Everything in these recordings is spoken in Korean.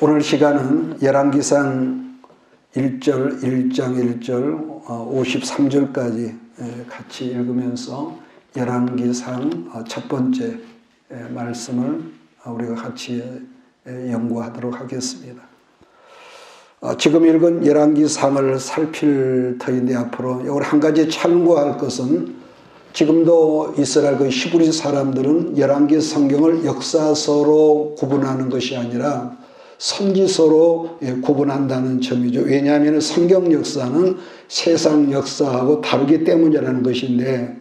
오늘 시간은 열왕기상 1장 1절 53절까지 같이 읽으면서 열왕기상 첫 번째 말씀을 우리가 같이 연구하도록 하겠습니다. 지금 읽은 열왕기상을 살필 터인데 앞으로 오늘 한 가지 참고할 것은 지금도 이스라엘 그 히브리 사람들은 열왕기 성경을 역사서로 구분하는 것이 아니라 선지서로 구분한다는 점이죠. 왜냐하면 성경 역사는 세상 역사하고 다르기 때문이라는 것인데,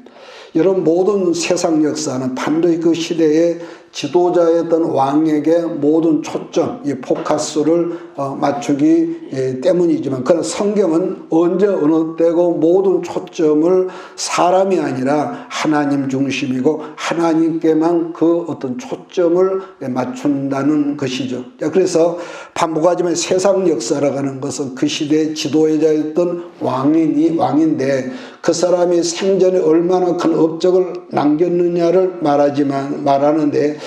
여러분 모든 세상 역사는 반드시 그 시대의 지도자였던 왕에게 모든 초점, 이 포커스를 맞추기 때문이지만, 그러나 성경은 언제 어느 때고 모든 초점을 사람이 아니라 하나님 중심이고 하나님께만 그 어떤 초점을 맞춘다는 것이죠. 그래서 반복하지만 세상 역사라고 하는 것은 그 시대의 지도자였던 왕인데 그 사람이 생전에 얼마나 큰 업적을 남겼느냐를 말하는데,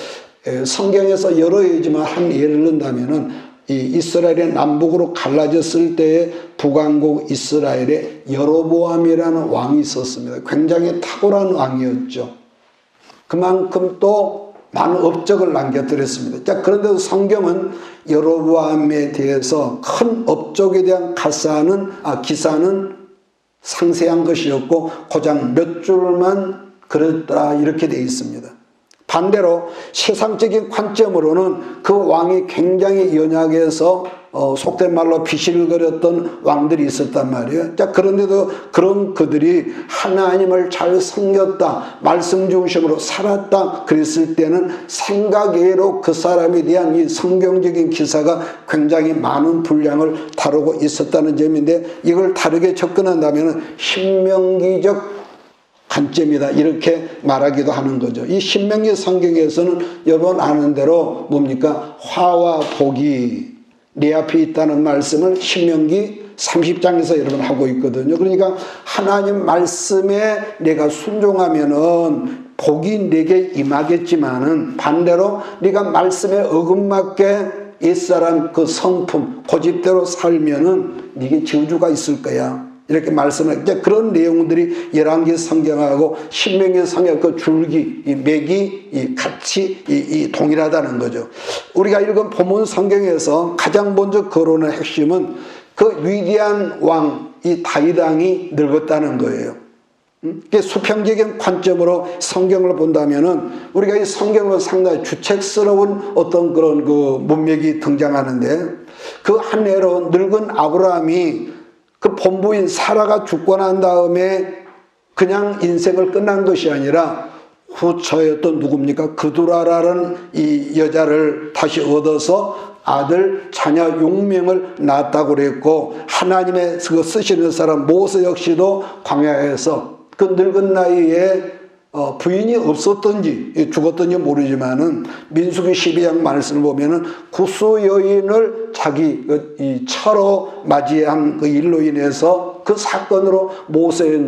성경에서 여러 예지만 한 예를 든다면은 이 이스라엘이 남북으로 갈라졌을 때에 북왕국 이스라엘에 여로보암이라는 왕이 있었습니다. 굉장히 탁월한 왕이었죠. 그만큼 또 많은 업적을 남겨드렸습니다. 자, 그런데도 성경은 여로보암에 대해서 큰 업적에 대한 기사는 상세한 것이었고 고작 몇 줄만 그랬다 이렇게 되어 있습니다. 반대로 세상적인 관점으로는 그 왕이 굉장히 연약해서 속된 말로 비실거렸던 왕들이 있었단 말이에요. 자, 그런데도 그런 그들이 하나님을 잘 섬겼다, 말씀 중심으로 살았다 그랬을 때는 생각외로 그 사람에 대한 이 성경적인 기사가 굉장히 많은 분량을 다루고 있었다는 점인데, 이걸 다르게 접근한다면 신명기적 관점이다 이렇게 말하기도 하는 거죠. 이 신명기 성경에서는 여러분 아는 대로 뭡니까? 화와 복이 내 앞에 있다는 말씀을 신명기 30장에서 여러분 하고 있거든요. 그러니까 하나님 말씀에 내가 순종하면은 복이 내게 임하겠지만은 반대로 네가 말씀에 어긋맞게 옛사람 그 성품 고집대로 살면은 네게 저주가 있을 거야. 이렇게 말씀을, 그런 내용들이 열왕기 성경하고 신명기 성경 그 줄기, 이 맥이 같이 동일하다는 거죠. 우리가 읽은 본문 성경에서 가장 먼저 거론의 핵심은 그 위대한 왕, 이 다윗 왕이 늙었다는 거예요. 수평적인 관점으로 성경을 본다면은 우리가 이 성경으로 상당히 주책스러운 어떤 그런 그 문맥이 등장하는데, 그 한 해로 늙은 아브라함이 그 본부인 사라가 죽고 난 다음에 그냥 인생을 끝난 것이 아니라 후처였던 누굽니까? 그두라라는 이 여자를 다시 얻어서 아들, 자녀 6명을 낳았다고 그랬고, 하나님의 그 쓰시는 사람 모세 역시도 광야에서 그 늙은 나이에 부인이 없었던지 죽었던지 모르지만은 민수기 12장 말씀을 보면은 구수 여인을 자기 이 차로 맞이한 그 일로 인해서 그 사건으로 모세의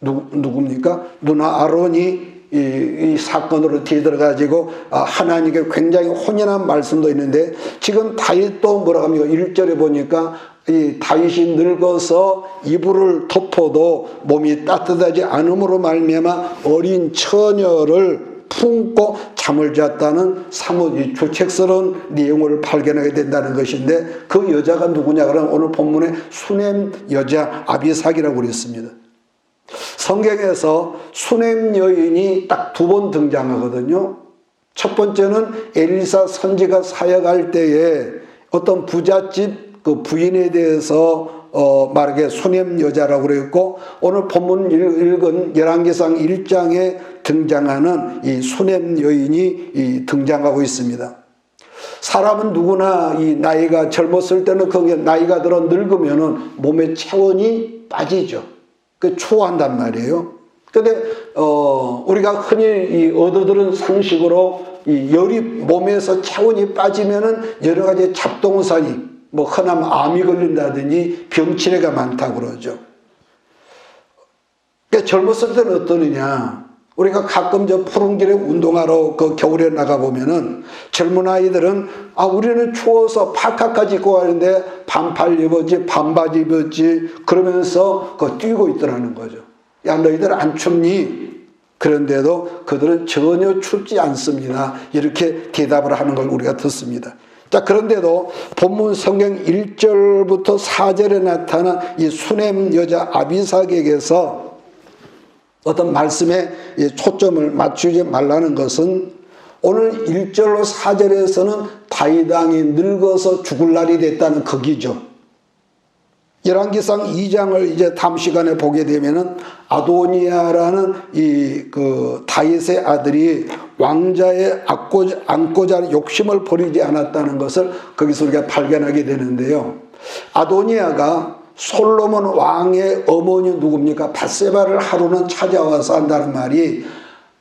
누굽니까? 누나 아론이 이 사건으로 뒤들어가지고 하나님께 굉장히 혼연한 말씀도 있는데, 지금 다윗도 뭐라고 합니까? 1절에 보니까 이 다윗이 늙어서 이불을 덮어도 몸이 따뜻하지 않음으로 말미암아 어린 처녀를 품고 잠을 잤다는 사뭇 주책스러운 내용을 발견하게 된다는 것인데, 그 여자가 누구냐 그러면 오늘 본문에 수넴 여자 아비삭이라고 그랬습니다. 성경에서 수넴 여인이 딱 2번 등장하거든요. 첫 번째는 엘리사 선지가 사역할 때에 어떤 부잣집 그 부인에 대해서 말하게 수넴 여자라고 그랬고, 오늘 본문 읽은 열왕기상 1장에 등장하는 이 수넴 여인이 등장하고 있습니다. 사람은 누구나 이 나이가 젊었을 때는 그게 나이가 들어 늙으면은 몸의 체온이 빠지죠. 그 추워한단 말이에요. 근데 우리가 흔히 얻어들은 상식으로 이 열이 몸에서 체온이 빠지면은 여러 가지 잡동사니 흔하면 암이 걸린다든지 병치레가 많다고 그러죠. 그러니까 젊었을 때는 어떠느냐? 우리가 가끔 저 푸른길에 운동하러 그 겨울에 나가보면은 젊은 아이들은 우리는 추워서 파카까지 입고 가는데 반팔 입었지, 반바지 입었지, 그러면서 뛰고 있더라는 거죠. 야, 너희들 안 춥니? 그런데도 그들은 전혀 춥지 않습니다. 이렇게 대답을 하는 걸 우리가 듣습니다. 자, 그런데도 본문 성경 1절부터 4절에 나타난 이 수넴 여자 아비삭에게서 어떤 말씀에 초점을 맞추지 말라는 것은 오늘 1절로 4절에서는 다윗 왕이 늙어서 죽을 날이 됐다는 거기죠. 열왕기상 2장을 이제 다음 시간에 보게 되면은 아도니아라는 다윗의 아들이 왕자에 앉고자 욕심을 버리지 않았다는 것을 거기서 우리가 발견하게 되는데요. 아도니아가 솔로몬 왕의 어머니 누굽니까? 밧세바를 하루는 찾아와서 한다는 말이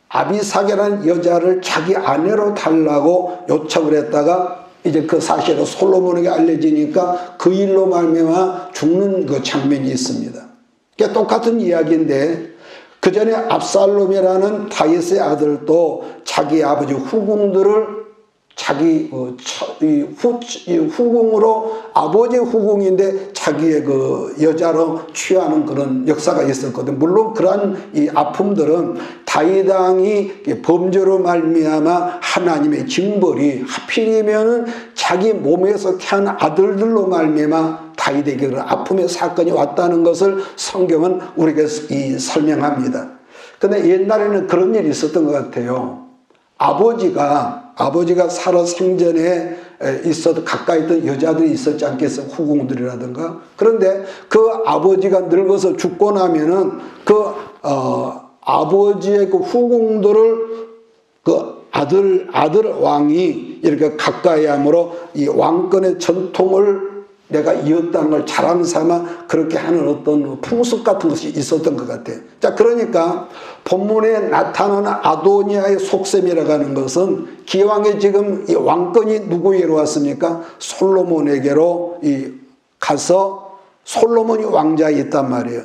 아비삭이라는 여자를 자기 아내로 달라고 요청을 했다가 이제 그 사실은 솔로몬에게 알려지니까 그 일로 말미암아 죽는 그 장면이 있습니다. 그러니까 똑같은 이야기인데 그 전에 압살롬이라는 다윗의 아들도 자기 아버지 후궁들을 자기 후궁으로 아버지의 후궁인데 자기의 그 여자로 취하는 그런 역사가 있었거든. 물론 그러한 이 아픔들은 다윗 왕이 범죄로 말미암아 하나님의 징벌이 하필이면은 자기 몸에서 태어난 아들들로 말미암아 다윗에게 그런 아픔의 사건이 왔다는 것을 성경은 우리에게 설명합니다. 그런데 옛날에는 그런 일이 있었던 것 같아요. 아버지가 살아 생전에 있어도 가까이 있던 여자들이 있었지 않겠어요? 후궁들이라든가. 그런데 그 아버지가 늙어서 죽고 나면은 아버지의 그 후궁들을 아들 왕이 이렇게 가까이 함으로 이 왕권의 전통을 내가 이었다는 걸 자랑 삼아 그렇게 하는 어떤 풍습 같은 것이 있었던 것 같아요. 자, 그러니까 본문에 나타나는 아도니아의 속셈이라고 하는 것은 기왕에 지금 이 왕권이 누구에게로 왔습니까? 솔로몬에게로 가서 솔로몬이 왕자에 있단 말이에요.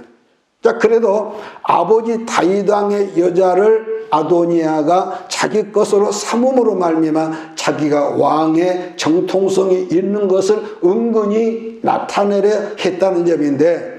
자, 그래도 아버지 다윗 왕의 여자를 아도니아가 자기 것으로 삼음으로 말미암아 자기가 왕의 정통성이 있는 것을 은근히 나타내려 했다는 점인데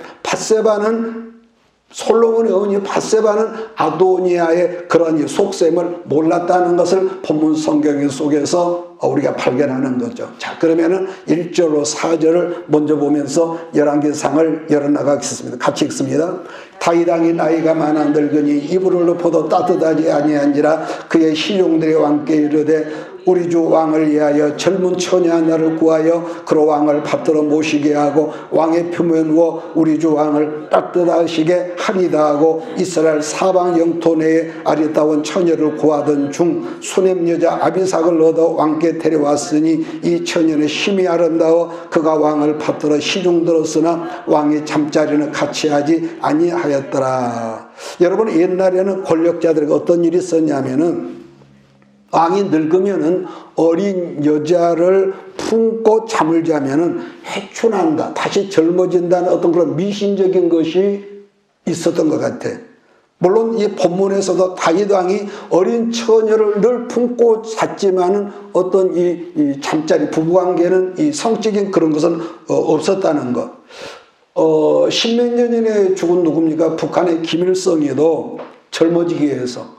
솔로몬의 어머니 밧세바는 아도니아의 그런 속셈을 몰랐다는 것을 본문 성경 속에서 우리가 발견하는 거죠. 자, 그러면은 1절로 4절을 먼저 보면서 열왕기상을 열어나가겠습니다. 같이 읽습니다. 다윗 왕이 나이가 많아 늙으니 이불을 덮어도 따뜻하지 아니한지라 그의 신용들이 왕께 이르되 우리 주 왕을 위하여 젊은 처녀 하나를 구하여 그로 왕을 받들어 모시게 하고 왕의 품에 누워 우리 주 왕을 따뜻하시게 하리다 하고 이스라엘 사방 영토 내에 아리따운 처녀를 구하던 중 수넴 여자 아비삭을 얻어 왕께 데려왔으니 이 처녀는 심히 아름다워 그가 왕을 받들어 시중들었으나 왕이 잠자리는 같이 하지 아니하였더라. 여러분, 옛날에는 권력자들에게 어떤 일이 있었냐면은 왕이 늙으면은 어린 여자를 품고 잠을 자면은 회춘한다, 다시 젊어진다는 어떤 그런 미신적인 것이 있었던 것 같아. 물론 이 본문에서도 다윗 왕이 어린 처녀를 늘 품고 잤지만은 어떤 이 잠자리 부부관계는 이 성적인 그런 것은 없었다는 것. 십몇 년 전에 죽은 누굽니까? 북한의 김일성이도 젊어지기 위해서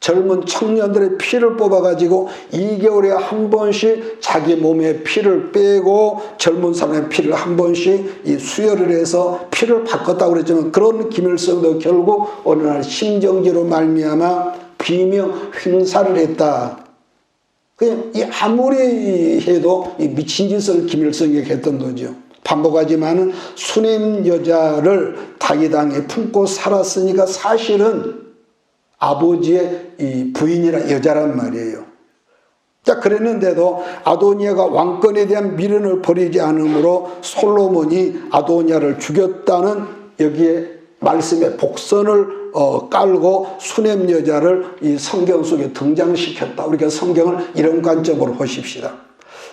젊은 청년들의 피를 뽑아가지고 2개월에 한 번씩 자기 몸에 피를 빼고 젊은 사람의 피를 한 번씩 수혈을 해서 피를 바꿨다고 그랬지만 그런 김일성도 결국 어느 날 심정지로 말미암아 비명 횡사를 했다. 그냥 아무리 해도 미친 짓을 김일성에게 했던 거죠. 반복하지만은 수넴 여자를 다윗 왕이 품고 살았으니까 사실은 아버지의 이 부인이라 여자란 말이에요. 자, 그랬는데도 아도니아가 왕권에 대한 미련을 버리지 않으므로 솔로몬이 아도니아를 죽였다는 여기에 말씀의 복선을 깔고 수넴 여자를 이 성경 속에 등장시켰다. 우리가 성경을 이런 관점으로 보십시다.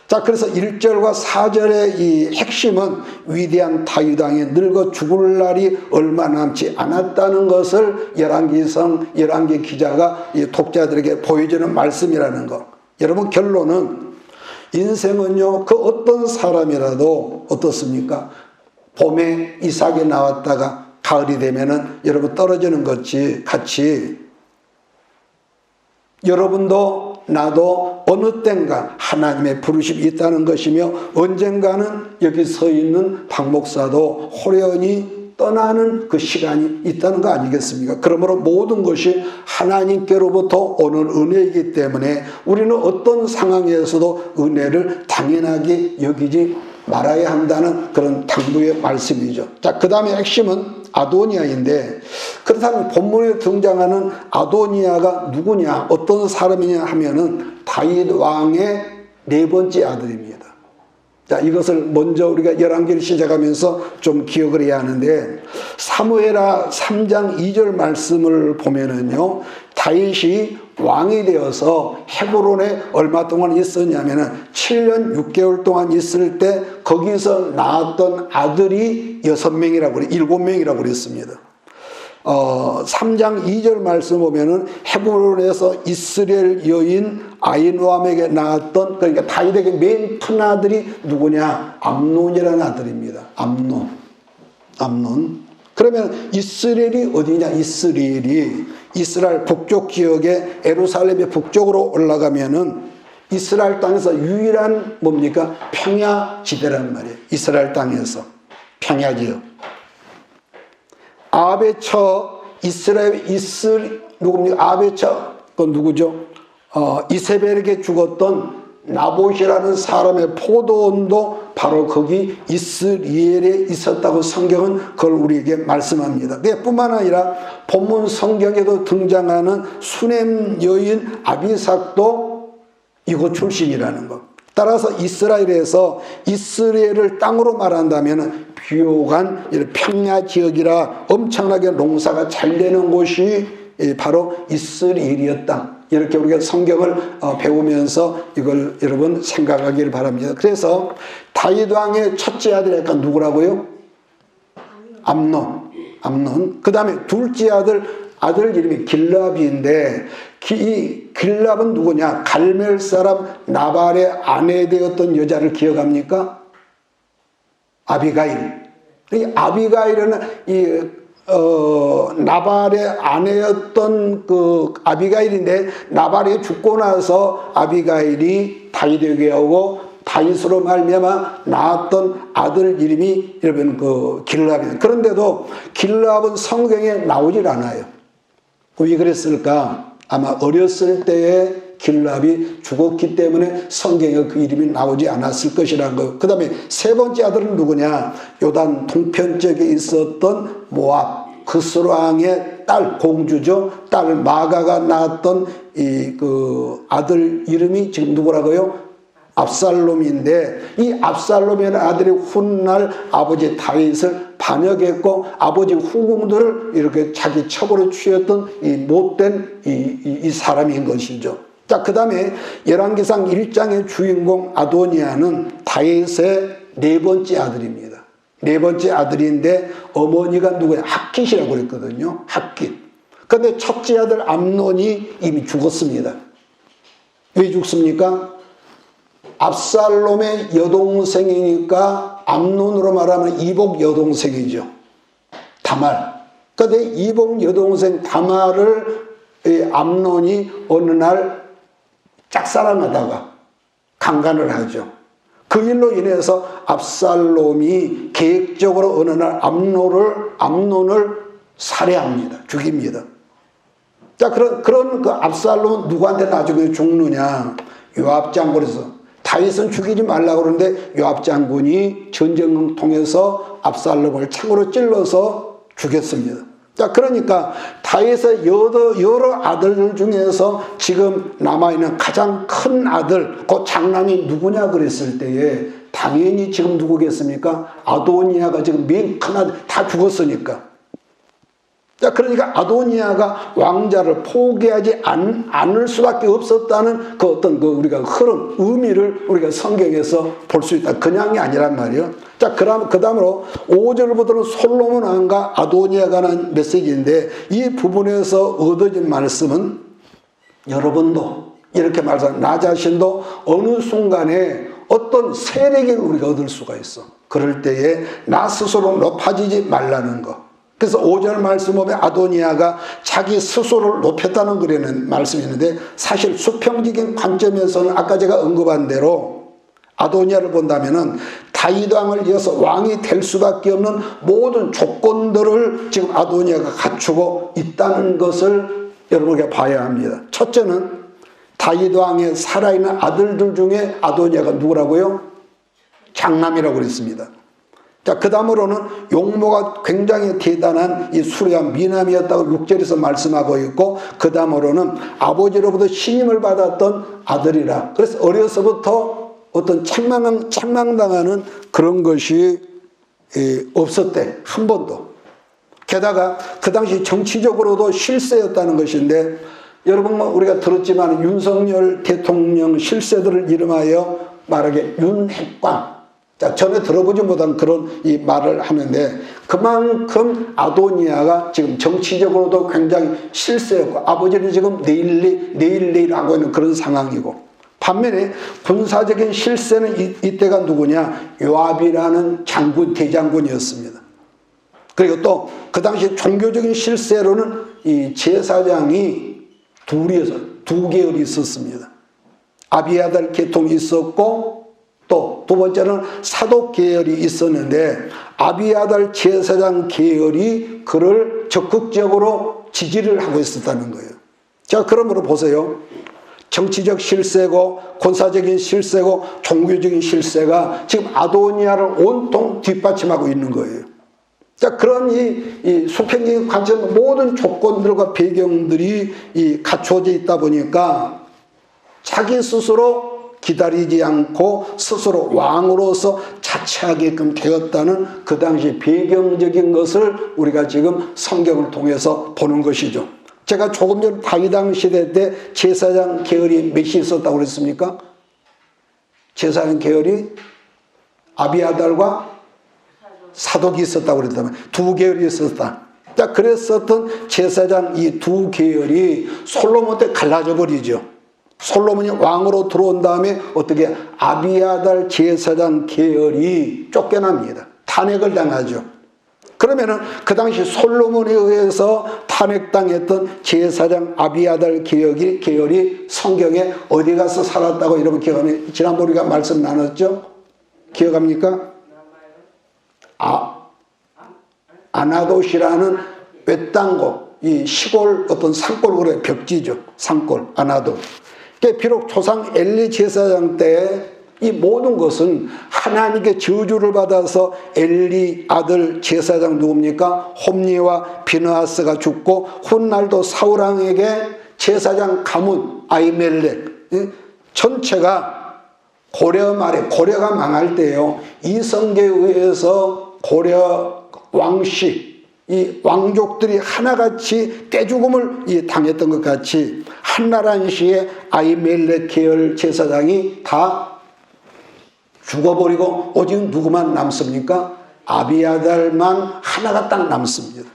자, 그래서 1절과 4절의 이 핵심은 위대한 다윗 왕이 늙어 죽을 날이 얼마 남지 않았다는 것을 열왕기 기자가 이 독자들에게 보여주는 말씀이라는 것. 여러분, 결론은 인생은요, 그 어떤 사람이라도 어떻습니까? 봄에 이삭이 나왔다가 가을이 되면은 여러분 떨어지는 것이 같이 여러분도 나도 어느 땐가 하나님의 부르심이 있다는 것이며 언젠가는 여기 서 있는 박 목사도 호련히 떠나는 그 시간이 있다는 거 아니겠습니까? 그러므로 모든 것이 하나님께로부터 오는 은혜이기 때문에 우리는 어떤 상황에서도 은혜를 당연하게 여기지 말아야 한다는 그런 당부의 말씀이죠. 자, 그 다음에 핵심은 아도니아인데, 그렇다면 본문에 등장하는 아도니아가 누구냐, 어떤 사람이냐 하면은 다윗 왕의 네 번째 아들입니다. 자, 이것을 먼저 우리가 열왕기를 시작하면서 좀 기억을 해야 하는데, 사무엘하 3장 2절 말씀을 보면은요, 다윗이 왕이 되어서 헤브론에 얼마 동안 있었냐면은 7년 6개월 동안 있을 때 거기서 낳았던 아들이 6명이라고 그래, 7명이라고 그랬습니다. 3장 2절 말씀 보면은 헤브론에서 이스라엘 여인 아히노암에게 낳았던, 그러니까 다윗에게 맨 큰 아들이 누구냐? 암논이라는 아들입니다. 암논. 그러면 이스라엘이 어디냐? 이스라엘 북쪽 지역에 예루살렘의 북쪽으로 올라가면은 이스라엘 땅에서 유일한 뭡니까? 평야 지대란 말이에요. 이스라엘 땅에서 평야 지역. 아베처 누굽니까? 아베처 그건 누구죠? 이세벨에게 죽었던 나봇이라는 사람의 포도원도 바로 거기 이스라엘에 있었다고 성경은 그걸 우리에게 말씀합니다. 뿐만 아니라 본문 성경에도 등장하는 수넴 여인 아비삭도 이곳 출신이라는 것. 따라서 이스라엘에서 이스라엘을 땅으로 말한다면 비옥한 평야 지역이라 엄청나게 농사가 잘 되는 곳이 바로 이스라엘이었다. 이렇게 우리가 성경을 배우면서 이걸 여러분 생각하기를 바랍니다. 그래서 다윗 왕의 첫째 아들이 약간 누구라고요? 암논. 그 다음에 둘째 아들 이름이 길랍인데, 이 길랍은 누구냐? 갈멜 사람 나발의 아내 되었던 여자를 기억합니까? 아비가일. 이 아비가일은 나발의 아내였던 그 아비가일인데, 나발이 죽고 나서 아비가일이 다윗에게 오고 다윗으로 말미암아 낳았던 아들 이름이 여러분 그 길랍입니다. 그런데도 길랍은 성경에 나오질 않아요. 왜 그랬을까? 아마 어렸을 때에 길랍이 죽었기 때문에 성경에 그 이름이 나오지 않았을 것이라는 거. 그 다음에 세 번째 아들은 누구냐? 요단 동편 쪽에 있었던 모압 그스로 왕의 딸, 공주죠. 딸 마가가 낳았던 그 아들 이름이 지금 누구라고요? 압살롬인데, 이 압살롬이라는 아들이 훗날 아버지 다윗을 반역했고 아버지 후궁들을 이렇게 자기 첩으로 취했던 이 못된 이 사람인 것이죠. 자, 그 다음에 열왕기상 1장의 주인공 아도니아는 다윗의 네 번째 아들입니다. 네 번째 아들인데 어머니가 누구냐? 핫깃이라고 그랬거든요. 핫깃. 그런데 첫째 아들 암논이 이미 죽었습니다. 왜 죽습니까? 압살롬의 여동생이니까 암논으로 말하면 이복 여동생이죠. 다말. 그런데 이복 여동생 다말을 암논이 어느 날 짝사랑하다가 강간을 하죠. 그 일로 인해서 압살롬이 계획적으로 어느 날 암논을 살해합니다. 죽입니다. 자, 그런 그 압살롬은 누구한테 나중에 죽느냐? 요압 장군에서. 다윗은 죽이지 말라고 그러는데 요압 장군이 전쟁을 통해서 압살롬을 창으로 찔러서 죽였습니다. 자, 그러니까 다윗의 여러 아들들 중에서 지금 남아있는 가장 큰 아들, 그 장남이 누구냐 그랬을 때에 당연히 지금 누구겠습니까? 아도니아가 지금 맨 큰 아들 다 죽었으니까. 자, 그러니까 아도니아가 왕자를 포기하지 않을 수밖에 없었다는 그 어떤 그 우리가 흐름, 의미를 우리가 성경에서 볼 수 있다. 그냥이 아니란 말이에요. 자, 그 다음으로 5절부터는 솔로몬 왕과 아도니아에 관한 메시지인데, 이 부분에서 얻어진 말씀은 여러분도 이렇게 말하자면 나 자신도 어느 순간에 어떤 세력을 우리가 얻을 수가 있어. 그럴 때에 나 스스로 높아지지 말라는 거. 그래서 5절 말씀 보면 아도니아가 자기 스스로를 높였다는 그러는 말씀이 있는데, 사실 수평적인 관점에서는 아까 제가 언급한 대로 아도니아를 본다면은 다윗 왕을 이어서 왕이 될 수밖에 없는 모든 조건들을 지금 아도니아가 갖추고 있다는 것을 여러분에게 봐야 합니다. 첫째는 다윗 왕의 살아있는 아들들 중에 아도니아가 누구라고요? 장남이라고 그랬습니다. 자, 그 다음으로는 용모가 굉장히 대단한 이 수려한 미남이었다고 6절에서 말씀하고 있고, 그 다음으로는 아버지로부터 신임을 받았던 아들이라. 그래서 어려서부터 어떤 책망당하는 그런 것이 없었대. 한 번도. 게다가 그 당시 정치적으로도 실세였다는 것인데, 여러분 우리가 들었지만 윤석열 대통령 실세들을 이름하여 말하기에 윤핵관. 자, 전에 들어보지 못한 그런 이 말을 하는데, 그만큼 아도니아가 지금 정치적으로도 굉장히 실세였고, 아버지는 지금 내일 하고 있는 그런 상황이고, 반면에 군사적인 실세는 이때가 누구냐? 요압이라는 대장군이었습니다. 그리고 또 그 당시 종교적인 실세로는 이 제사장이 두 계열이 있었습니다. 아비아달 계통이 있었고, 또 두 번째는 사독 계열이 있었는데, 아비아달 제사장 계열이 그를 적극적으로 지지를 하고 있었다는 거예요. 자, 그러므로 보세요. 정치적 실세고 군사적인 실세고 종교적인 실세가 지금 아도니아를 온통 뒷받침하고 있는 거예요. 자, 그런 이 수평적인 관점 모든 조건들과 배경들이 갖춰져 있다 보니까 자기 스스로 기다리지 않고 스스로 왕으로서 자처하게끔 되었다는 그 당시 배경적인 것을 우리가 지금 성경을 통해서 보는 것이죠. 제가 조금 전 다윗 왕 시대 때 제사장 계열이 몇이 있었다고 그랬습니까? 제사장 계열이 아비아달과 사독이 있었다고 그랬다면 두 계열이 있었다. 자, 그랬었던 제사장 이 두 계열이 솔로몬 때 갈라져 버리죠. 솔로몬이 왕으로 들어온 다음에 어떻게 아비아달 제사장 계열이 쫓겨납니다. 탄핵을 당하죠. 그러면은 그 당시 솔로몬에 의해서 탄핵당했던 제사장 아비아달 계열이 성경에 어디 가서 살았다고 여러분 기억하면, 지난번 우리가 말씀 나눴죠? 기억합니까? 아나돗이라는 외딴 곳, 이 시골 어떤 산골, 그래 벽지죠. 산골, 아나돗. 비록 조상 엘리 제사장 때 이 모든 것은 하나님께 저주를 받아서 엘리 아들 제사장 누굽니까? 홈니와 비느하스가 죽고, 훗날도 사울왕에게 제사장 가문 아히멜렉 전체가 고려 말에, 고려가 망할 때요, 이성계에 의해서 고려 왕씨 이 왕족들이 하나같이 떼죽음을 당했던 것 같이 한나라한 시에 아히멜렉 계열 제사장이 다 죽어버리고 오직 누구만 남습니까? 아비아달만 하나가 딱 남습니다.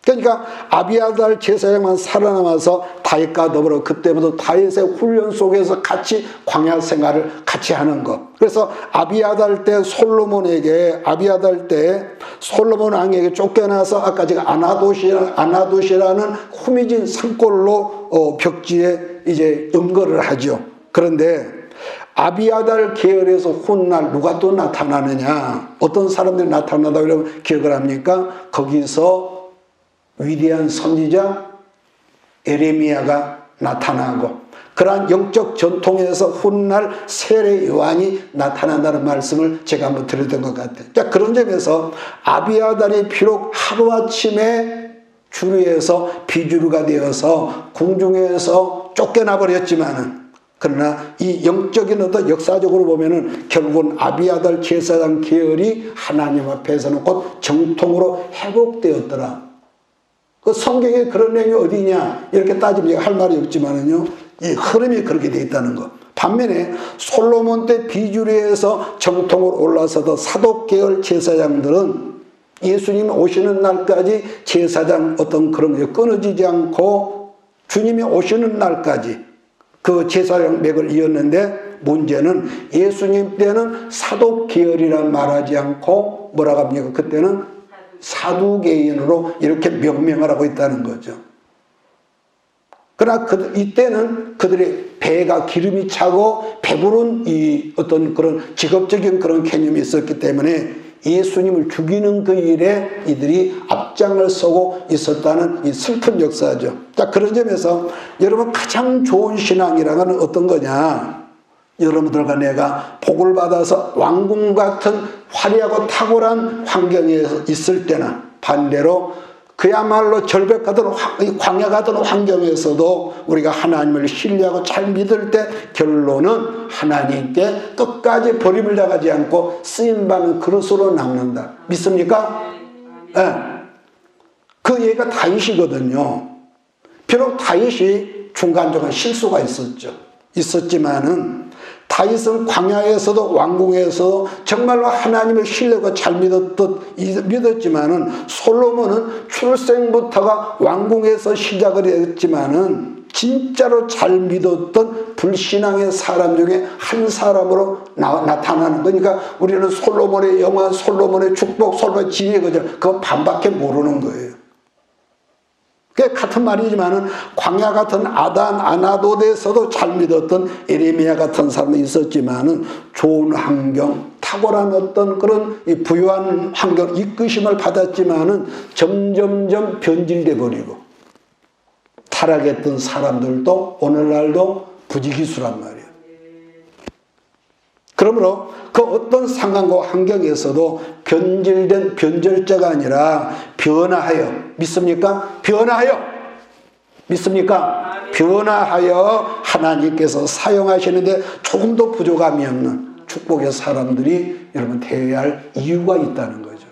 그러니까 아비아달 제사장만 살아남아서 다윗과 더불어 그때부터 다윗의 훈련 속에서 같이 광야 생활을 같이 하는 것. 그래서 아비아달 때 솔로몬 왕에게 쫓겨나서 아까 제가 아나돗이라는 후미진 산골로 벽지에 이제 은거를 하죠. 그런데 아비아달 계열에서 훗날 누가 또 나타나느냐, 어떤 사람들이 나타나다고 여러분 기억을 합니까? 거기서 위대한 선지자 에레미야가 나타나고, 그러한 영적 전통에서 훗날 세례 요한이 나타난다는 말씀을 제가 한번 드렸던 것 같아요. 자, 그런 점에서 아비아달이 비록 하루아침에 주류에서 비주류가 되어서 궁중에서 쫓겨나 버렸지만은, 그러나 이 영적인 어떤 역사적으로 보면은 결국은 아비아달 제사장 계열이 하나님 앞에서는 곧 정통으로 회복되었더라. 그 성경에 그런 내용이 어디냐 이렇게 따지면 할 말이 없지만은요, 이 흐름이 그렇게 돼 있다는 거. 반면에 솔로몬 때 비주류에서 정통으로 올라서던 사독계열 제사장들은 예수님 오시는 날까지 제사장 어떤 그런 게 끊어지지 않고 주님이 오시는 날까지 그 제사장 맥을 이었는데, 문제는 예수님 때는 사독계열이란 말하지 않고 뭐라고 합니까? 그때는 사두개인으로 이렇게 명명하라고 있다는 거죠. 그러나 이때는 그들의 배가 기름이 차고 배부른 이 어떤 그런 직업적인 그런 개념이 있었기 때문에 예수님을 죽이는 그 일에 이들이 앞장을 서고 있었다는 이 슬픈 역사죠. 자, 그런 점에서 여러분 가장 좋은 신앙이라는 어떤 거냐? 여러분들과 내가 복을 받아서 왕궁 같은 화려하고 탁월한 환경에 있을 때나 반대로 그야말로 절벽 같은 광야 같은 환경에서도 우리가 하나님을 신뢰하고 잘 믿을 때 결론은 하나님께 끝까지 버림을 당하지 않고 쓰임받는 그릇으로 남는다. 믿습니까? 네. 그 얘기가 다윗이거든요. 비록 다윗이 중간중간 실수가 있었지만은 다윗은 광야에서도 왕궁에서도 정말로 하나님의 신뢰가 잘 믿었지만은 솔로몬은 출생부터가 왕궁에서 시작을 했지만은 진짜로 잘 믿었던 불신앙의 사람 중에 한 사람으로 나타나는 거니까 우리는 솔로몬의 영화, 솔로몬의 축복, 솔로몬의 지혜 그거 반밖에 모르는 거예요. 그 같은 말이지만은 광야 같은 아단 아나도에서도 잘 믿었던 에레미야 같은 사람도 있었지만은 좋은 환경, 탁월한 어떤 그런 부유한 환경, 이끄심을 받았지만은 점점점 변질돼 버리고 타락했던 사람들도 오늘날도 부지기수란 말이에요. 그러므로 그 어떤 상황과 환경에서도 변질된 변절자가 아니라 변화하여, 믿습니까? 변화하여, 믿습니까? 변화하여 하나님께서 사용하시는데 조금도 부족함이 없는 축복의 사람들이 여러분 되어야 할 이유가 있다는 거죠.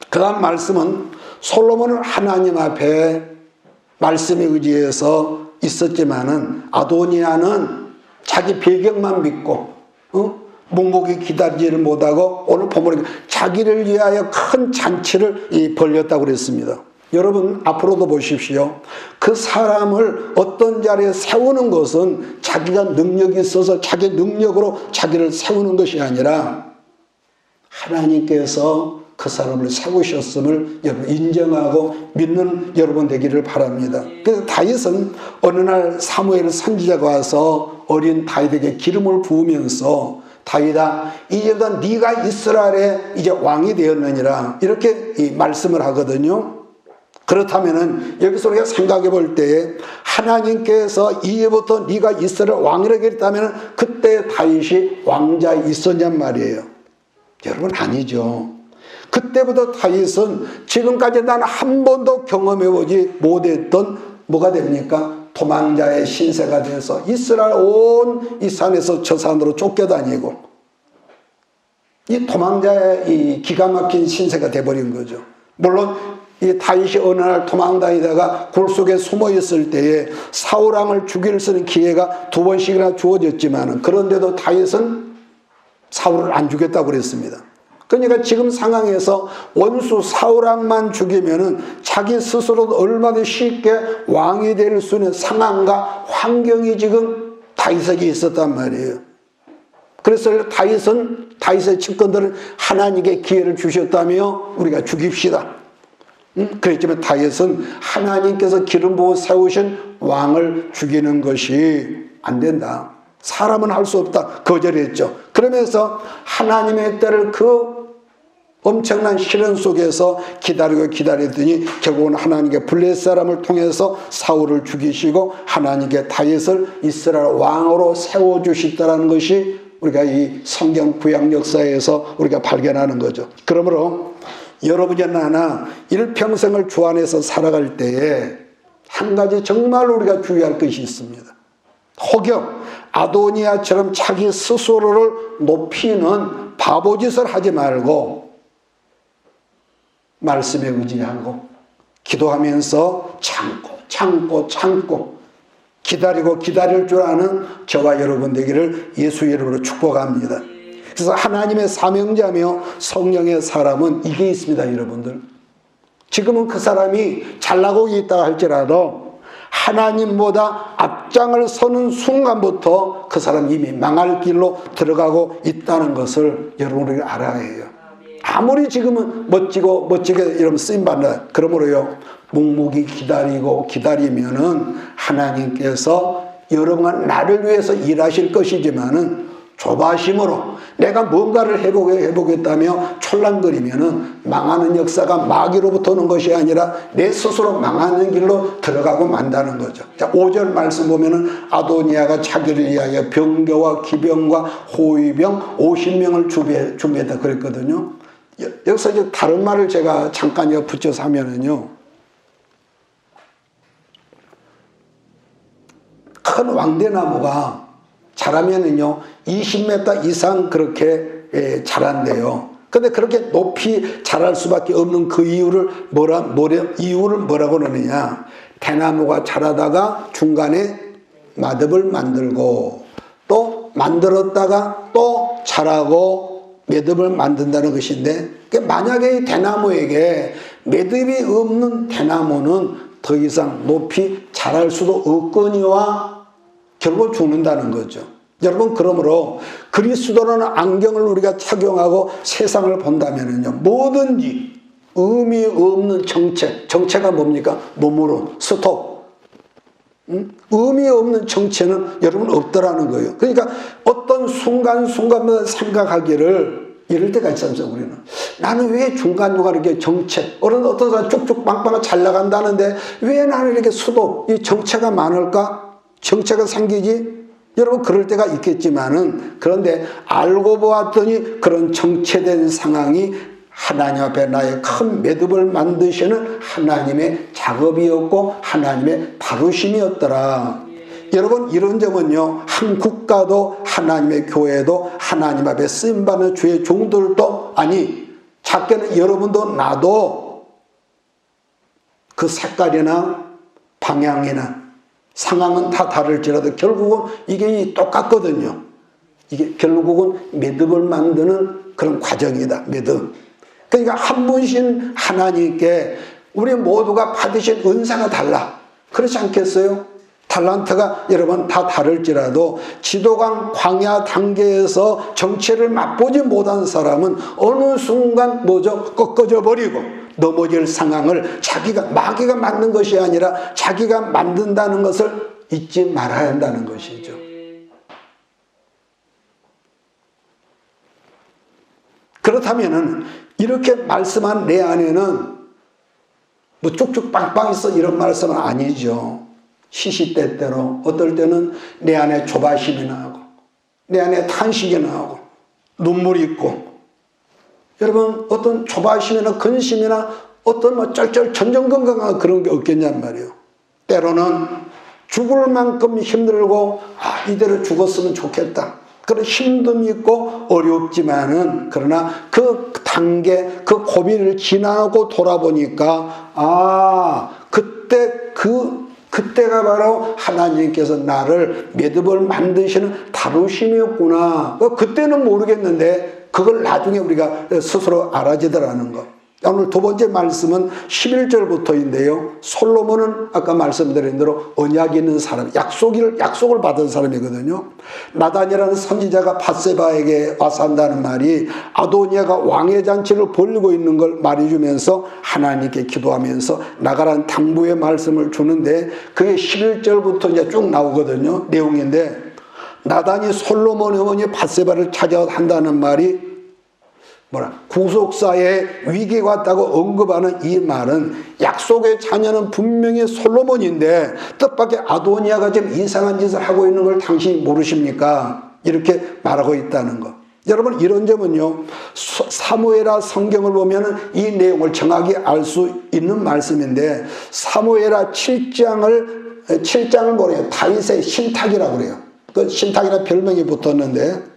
그 다음 말씀은 솔로몬은 하나님 앞에 말씀에 의지해서 있었지만은 아도니아는 자기 배경만 믿고 묵묵히 기다리지를 못하고 오늘 보면 자기를 위하여 큰 잔치를 벌였다고 그랬습니다. 여러분 앞으로도 보십시오. 그 사람을 어떤 자리에 세우는 것은 자기가 능력이 있어서 자기 능력으로 자기를 세우는 것이 아니라 하나님께서 그 사람을 세우셨음을 여러분 인정하고 믿는 여러분 되기를 바랍니다. 그래서 다윗은 어느 날 사무엘 선지자가 와서 어린 다윗에게 기름을 부으면서 다윗아, 이제부터 네가 이스라엘의 이제 왕이 되었느니라 이렇게 말씀을 하거든요. 그렇다면은 여기서 우리가 생각해 볼 때에 하나님께서 이제부터 네가 이스라엘 왕이라고 했다면 그때 다윗이 왕자에 있었냔 말이에요. 여러분 아니죠. 그때부터 다윗은 지금까지 난 한 번도 경험해보지 못했던 뭐가 됩니까? 도망자의 신세가 돼서 이스라엘 온 이 산에서 저 산으로 쫓겨다니고 이 도망자의 이 기가 막힌 신세가 돼버린 거죠. 물론 이 다윗이 어느 날 도망다니다가 굴 속에 숨어 있을 때에 사울왕을 죽일 수 있는 기회가 2번씩이나 주어졌지만 그런데도 다윗은 사울을 안 죽였다고 그랬습니다. 그러니까 지금 상황에서 원수 사울왕만 죽이면은 자기 스스로도 얼마나 쉽게 왕이 될 수 있는 상황과 환경이 지금 다윗에게 있었단 말이에요. 그래서 다윗의 측근들은 하나님께 기회를 주셨다며 우리가 죽입시다. 그랬지만 다윗은 하나님께서 기름 부어 세우신 왕을 죽이는 것이 안 된다. 사람은 할 수 없다. 거절했죠. 그러면서 하나님의 때를 그 엄청난 시련 속에서 기다리더니 결국은 하나님께 블레셋 사람을 통해서 사울을 죽이시고 하나님께 다윗을 이스라엘 왕으로 세워주셨다는 것이 우리가 이 성경 구약 역사에서 우리가 발견하는 거죠. 그러므로 여러분이나 나나 일평생을 주 안에서 살아갈 때에 한 가지 정말 우리가 주의할 것이 있습니다. 혹여 아도니아처럼 자기 스스로를 높이는 바보짓을 하지 말고 말씀에 의지하고 기도하면서 참고 기다리고 기다릴 줄 아는 저와 여러분 되기를 예수 이름으로 축복합니다. 그래서 하나님의 사명자며 성령의 사람은 이게 있습니다, 여러분들. 지금은 그 사람이 잘나고 있다 할지라도 하나님보다 앞장을 서는 순간부터 그 사람 이미 망할 길로 들어가고 있다는 것을 여러분들이 알아야 해요. 아무리 지금은 멋지게 이러면 쓰임받는다. 그러므로요, 묵묵히 기다리면은 하나님께서 여러분과 나를 위해서 일하실 것이지만은 조바심으로 내가 뭔가를 해보겠다며 촐랑거리면은 망하는 역사가 마귀로부터 오는 것이 아니라 내 스스로 망하는 길로 들어가고 만다는 거죠. 자, 5절 말씀 보면은 아도니아가 자기를 위하여 병거와 기병과 호위병 50명을 준비했다 그랬거든요. 여기서 이제 다른 말을 제가 잠깐 붙여서 하면은요, 큰 왕대나무가 자라면은요 20m 이상 그렇게 자란대요. 근데 그렇게 높이 자랄 수밖에 없는 그 이유를 뭐라고 그러느냐, 대나무가 자라다가 중간에 마듭을 만들고 또 만들었다가 또 자라고 매듭을 만든다는 것인데, 만약에 이 대나무에게 매듭이 없는 대나무는 더 이상 높이 자랄 수도 없거니와 결국 죽는다는 거죠. 여러분, 그러므로 그리스도라는 안경을 우리가 착용하고 세상을 본다면요, 뭐든지 의미 없는 정체가 뭡니까? 몸으로 스톱. 의미 없는 정체는 여러분 없더라는 거예요. 그러니까 어떤 순간마다 생각하기를, 이럴 때가 있잖아요. 우리는 나는 왜 중간중간 이렇게 어떤 사람 쭉쭉 빵빵 잘 나간다는데 왜 나는 이렇게 이 정체가 많을까? 정체가 생기지? 여러분, 그럴 때가 있겠지만은, 그런데 알고 보았더니 그런 정체된 상황이 하나님 앞에 나의 큰 매듭을 만드시는 하나님의 작업이었고 하나님의 다루심이었더라. 여러분, 이런 점은요, 한 국가도 하나님의 교회도 하나님 앞에 쓰임받는 주의 종들도, 아니 작게는 여러분도 나도 그 색깔이나 방향이나 상황은 다 다를지라도 결국은 이게 똑같거든요. 이게 결국은 매듭을 만드는 그런 과정이다. 매듭. 그러니까 한 분신 하나님께 우리 모두가 받으신 은사가 달라. 그렇지 않겠어요? 달란트가 여러분 다 다를지라도 지도강 광야 단계에서 정체를 맛보지 못한 사람은 어느 순간 꺾어져 버리고 넘어질 상황을 마귀가 만든 것이 아니라 자기가 만든다는 것을 잊지 말아야 한다는 것이죠. 그렇다면은 이렇게 말씀한 내 안에는 쭉쭉 빵빵 있어 이런 말씀은 아니죠. 시시때때로 어떨 때는 내 안에 조바심이 나고 내 안에 탄식이 나고 눈물이 있고, 여러분 어떤 조바심이나 근심이나 어떤 쩔쩔 전전긍긍한 그런 게 없겠냔 말이에요. 때로는 죽을 만큼 힘들고 이대로 죽었으면 좋겠다, 그런 힘듦이 있고 어렵지만은, 그러나 그 단계 그 고비를 지나고 돌아보니까 그때가 바로 하나님께서 나를 매듭을 만드시는 다루심이었구나. 그때는 모르겠는데 그걸 나중에 우리가 스스로 알아지더라는 것. 오늘 두 번째 말씀은 11절부터인데요. 솔로몬은 아까 말씀드린 대로 언약이 있는 사람, 약속을 받은 사람이거든요. 나단이라는 선지자가 밧세바에게 와서 한다는 말이 아도니아가 왕의 잔치를 벌이고 있는 걸 말해주면서 하나님께 기도하면서 나가라는 당부의 말씀을 주는데, 그게 11절부터 이제 쭉 나오거든요. 내용인데, 나단이 솔로몬의 어머니 밧세바를 찾아 한다는 말이 구속사에 위기가 왔다고 언급하는 이 말은 약속의 자녀는 분명히 솔로몬인데 뜻밖의 아도니아가 지금 이상한 짓을 하고 있는 걸 당신이 모르십니까? 이렇게 말하고 있다는 것. 여러분, 이런 점은요, 사무엘하 성경을 보면 이 내용을 정확히 알 수 있는 말씀인데, 사무엘하 7장을 뭐래요? 다윗의 신탁이라고 그래요. 그 신탁이라는 별명이 붙었는데,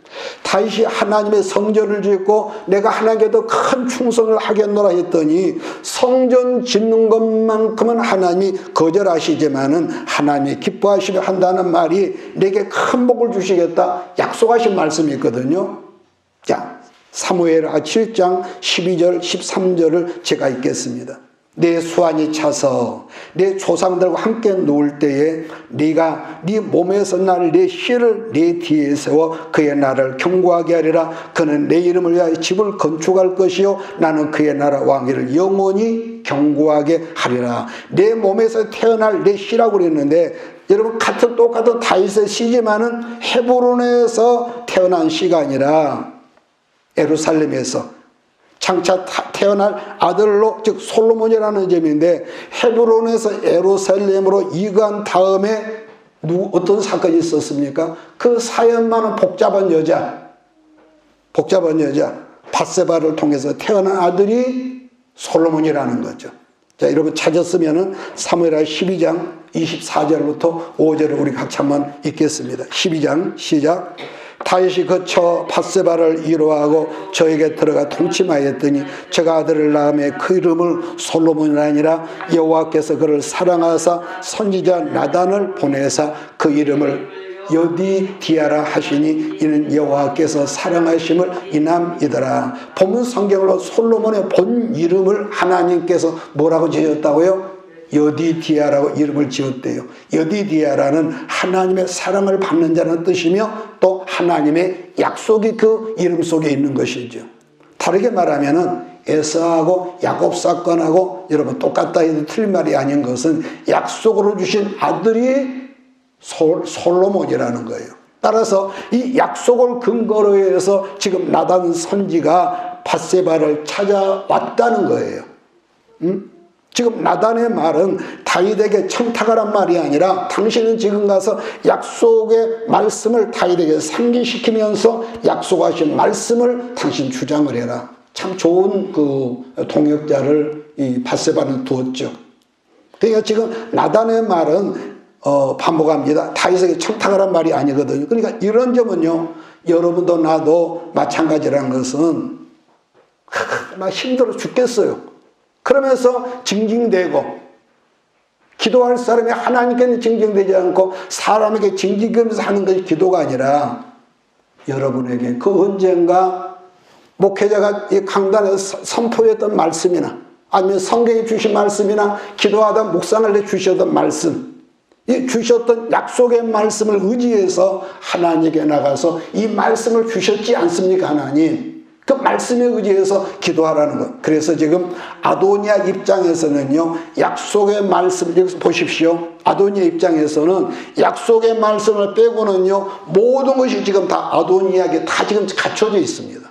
다윗이 하나님의 성전을 짓고 내가 하나님께 더 큰 충성을 하겠노라 했더니 성전 짓는 것만큼은 하나님이 거절하시지만은 하나님이 기뻐하시려 한다는 말이 내게 큰 복을 주시겠다 약속하신 말씀이 있거든요. 자, 사무엘하 7장 12절 13절을 제가 읽겠습니다. 내 수완이 차서 내 조상들과 함께 누울 때에 네가 네 몸에서 날 내 씨를 네 뒤에 세워 그의 나라를 경고하게 하리라. 그는 내 이름을 위하여 집을 건축할 것이요 나는 그의 나라 왕위를 영원히 경고하게 하리라. 내 몸에서 태어날 내 씨라고 그랬는데 여러분 똑같은 다윗의 씨지만은 헤브론에서 태어난 씨가 아니라 예루살렘에서 장차 태어날 아들로 즉 솔로몬이라는 점인데 헤브론에서 예루살렘으로 이간 다음에 어떤 사건이 있었습니까? 그 사연만은 복잡한 여자 밧세바를 통해서 태어난 아들이 솔로몬이라는 거죠. 자, 여러분 찾았으면은 사무엘하 12장 24절부터 5절을 우리 같이 한번 읽겠습니다. 12장 시작. 다윗이 거쳐 밧세바를 위로하고 저에게 들어가 통침하였더니 저가 아들을 낳음에 그 이름을 솔로몬이 아니라 여호와께서 그를 사랑하사 선지자 나단을 보내사 그 이름을 여디디아라 하시니 이는 여호와께서 사랑하심을 인함이더라. 본문 성경으로 솔로몬의 본 이름을 하나님께서 뭐라고 지었다고요? 여디디아라고 이름을 지었대요. 여디디아라는 하나님의 사랑을 받는 자는 뜻이며 또 하나님의 약속이 그 이름 속에 있는 것이죠. 다르게 말하면은 에서하고 야곱 사건하고 여러분 똑같다 해도 틀린 말이 아닌 것은 약속으로 주신 아들이 솔로몬이라는 거예요. 따라서 이 약속을 근거로 해서 지금 나단 선지가 밧세바를 찾아왔다는 거예요. 지금 나단의 말은 다윗에게 청탁하란 말이 아니라 당신은 지금 가서 약속의 말씀을 다윗에게 상기시키면서 약속하신 말씀을 당신 주장을 해라. 참 좋은 그 동역자를 이 밧세바는 두었죠. 그러니까 지금 나단의 말은 반복합니다. 다윗에게 청탁하란 말이 아니거든요. 그러니까 이런 점은요, 여러분도 나도 마찬가지라는 것은 막 힘들어 죽겠어요. 그러면서 징징대고 기도할 사람이 하나님께는 징징대지 않고 사람에게 징징대면서 하는 것이 기도가 아니라 여러분에게 그 언젠가 목회자가 이 강단에서 선포했던 말씀이나 아니면 성경에 주신 말씀이나 기도하다 묵상할 때 주셨던 말씀, 이 주셨던 약속의 말씀을 의지해서 하나님께 나가서 이 말씀을 주셨지 않습니까? 하나님 그 말씀에 의지해서 기도하라는 것. 그래서 지금 아도니아 입장에서는요, 약속의 말씀, 여기서 보십시오. 아도니아 입장에서는 약속의 말씀을 빼고는요, 모든 것이 지금 다 아도니아에게 다 지금 갖춰져 있습니다.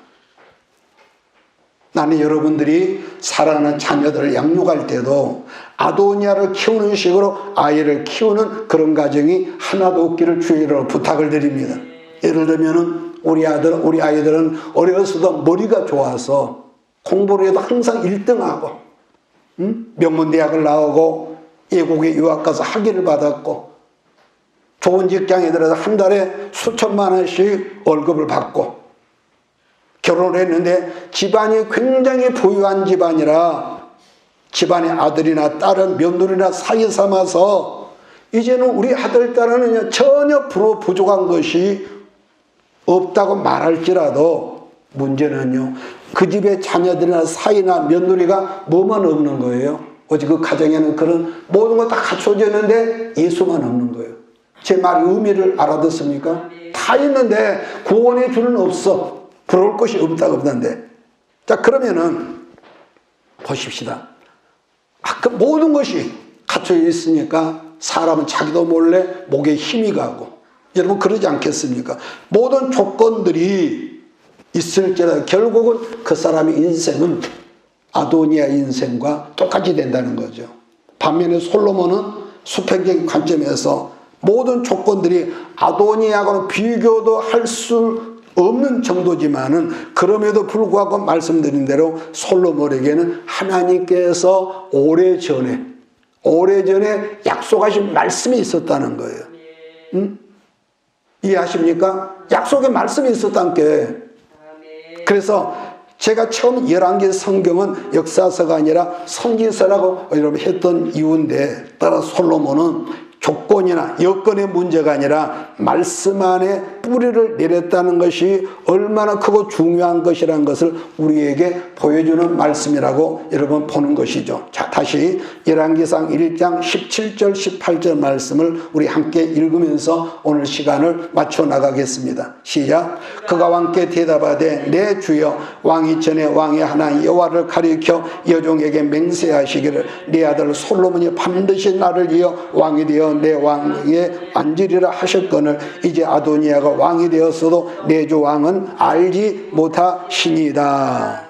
나는 여러분들이 사랑하는 자녀들을 양육할 때도 아도니아를 키우는 식으로 아이를 키우는 그런 가정이 하나도 없기를 주의로 부탁을 드립니다. 예를 들면은 우리 아이들은 어려서도 머리가 좋아서 공부를 해도 항상 1등하고 명문대학을 나오고 외국에 유학 가서 학위를 받았고 좋은 직장에 들어서 한 달에 수천만 원씩 월급을 받고 결혼을 했는데 집안이 굉장히 부유한 집안이라 집안의 아들이나 딸은 며느리나 사이 삼아서 이제는 우리 아들, 딸은 전혀 부족한 것이 없다고 말할지라도 문제는요, 그 집의 자녀들이나 사이나 며느리가 뭐만 없는 거예요? 오직 그 가정에는 그런 모든 거 다 갖춰져 있는데 예수만 없는 거예요. 제 말의 의미를 알아듣습니까? 다 있는데 구원의 줄은 없어. 부러울 것이 없다고 그러는데. 자, 그러면은 보십시다. 그 모든 것이 갖춰져 있으니까 사람은 자기도 몰래 목에 힘이 가고, 여러분 그러지 않겠습니까? 모든 조건들이 있을지라도 결국은 그 사람의 인생은 아도니아 인생과 똑같이 된다는 거죠. 반면에 솔로몬은 수평적인 관점에서 모든 조건들이 아도니아하고는 비교도 할 수 없는 정도지만은 그럼에도 불구하고 말씀드린 대로 솔로몬에게는 하나님께서 오래전에 약속하신 말씀이 있었다는 거예요. 이해하십니까? 약속의 말씀이 있었다는 게. 그래서 제가 처음 열왕기 성경은 역사서가 아니라 선지서라고 여러분 했던 이유인데, 따라 솔로몬은 조건이나 여건의 문제가 아니라 말씀 안에 뿌리를 내렸다는 것이 얼마나 크고 중요한 것이라는 것을 우리에게 보여주는 말씀이라고 여러분 보는 것이죠. 자, 다시 열왕기상 1장 17절 18절 말씀을 우리 함께 읽으면서 오늘 시간을 맞춰 나가겠습니다. 시작. 그가 왕께 대답하되 내 주여, 왕이 전에 왕의 하나님 여호와를 가리켜 여종에게 맹세하시기를 내 아들 솔로몬이 반드시 나를 이어 왕이 되어 내 왕에 앉으리라 하셨거늘 이제 아도니아가 왕이 되었어도 내 주 왕은 알지 못하시니이다.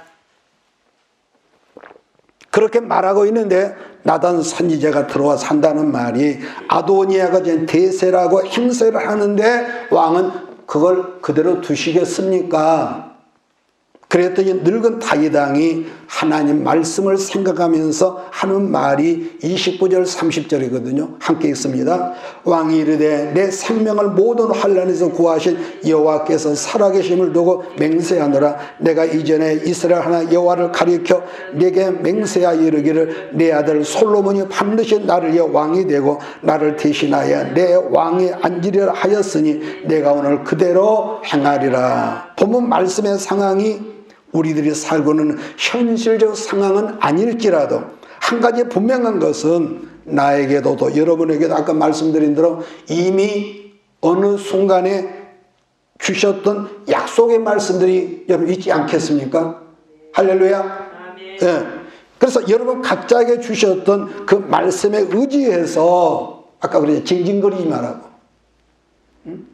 그렇게 말하고 있는데 나단 선지자가 들어와 산다는 말이, 아도니아가 이제 대세라고 행세를 하는데 왕은 그걸 그대로 두시겠습니까? 그랬더니 늙은 다윗 왕이 하나님 말씀을 생각하면서 하는 말이 29절 30절이거든요. 함께 읽습니다. 왕이 이르되 내 생명을 모든 환난에서 구하신 여호와께서 살아계심을 두고 맹세하노라. 내가 이전에 이스라엘 하나 여호와를 가리켜 내게 맹세하여 이르기를 내 아들 솔로몬이 반드시 나를 이어 왕이 되고 나를 대신하여 내 왕에 앉으리라 하였으니 내가 오늘 그대로 행하리라. 본문 말씀의 상황이 우리들이 살고는 현실적 상황은 아닐지라도 한 가지 분명한 것은 나에게도 또 여러분에게도 아까 말씀드린 대로 이미 어느 순간에 주셨던 약속의 말씀들이 여러분 있지 않겠습니까? 할렐루야. 네. 그래서 여러분 각자에게 주셨던 그 말씀에 의지해서 아까 그랬죠. 징징거리지 말라고.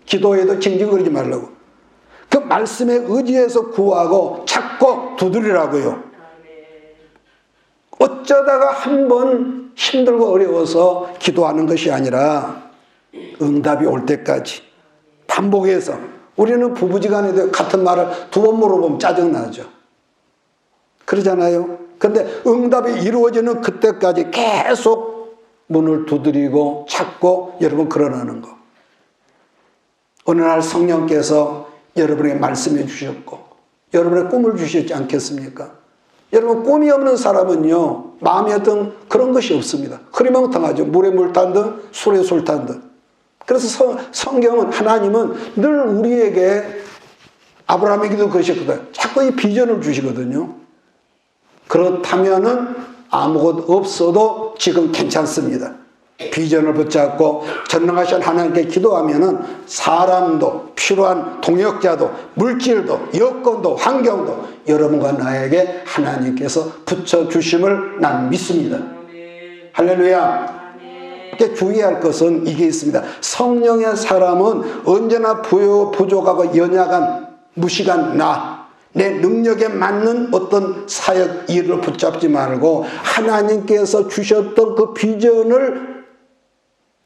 기도에도 징징거리지 말라고. 그 말씀에 의지해서 구하고 찾고 두드리라고요. 어쩌다가 한번 힘들고 어려워서 기도하는 것이 아니라 응답이 올 때까지 반복해서. 우리는 부부지간에도 같은 말을 두 번 물어보면 짜증나죠. 그러잖아요. 근데 응답이 이루어지는 그때까지 계속 문을 두드리고 찾고 여러분 그러라는 거. 어느 날 성령께서 여러분에게 말씀해 주셨고 여러분의 꿈을 주셨지 않겠습니까? 여러분 꿈이 없는 사람은요 마음에 어떤 그런 것이 없습니다. 흐리멍텅하죠. 물에 물 탄 듯 술에 술 탄 듯. 그래서 성경은 하나님은 늘 우리에게 아브라함에게도 그러셨거든요. 자꾸 이 비전을 주시거든요. 그렇다면은 아무것도 없어도 지금 괜찮습니다. 비전을 붙잡고 전능하신 하나님께 기도하면은 사람도 필요한 동역자도 물질도 여건도 환경도 여러분과 나에게 하나님께서 붙여주심을 난 믿습니다. 할렐루야. 주의할 것은 이게 있습니다. 성령의 사람은 언제나 부족하고 연약한 무식한 내 능력에 맞는 어떤 사역 일을 붙잡지 말고 하나님께서 주셨던 그 비전을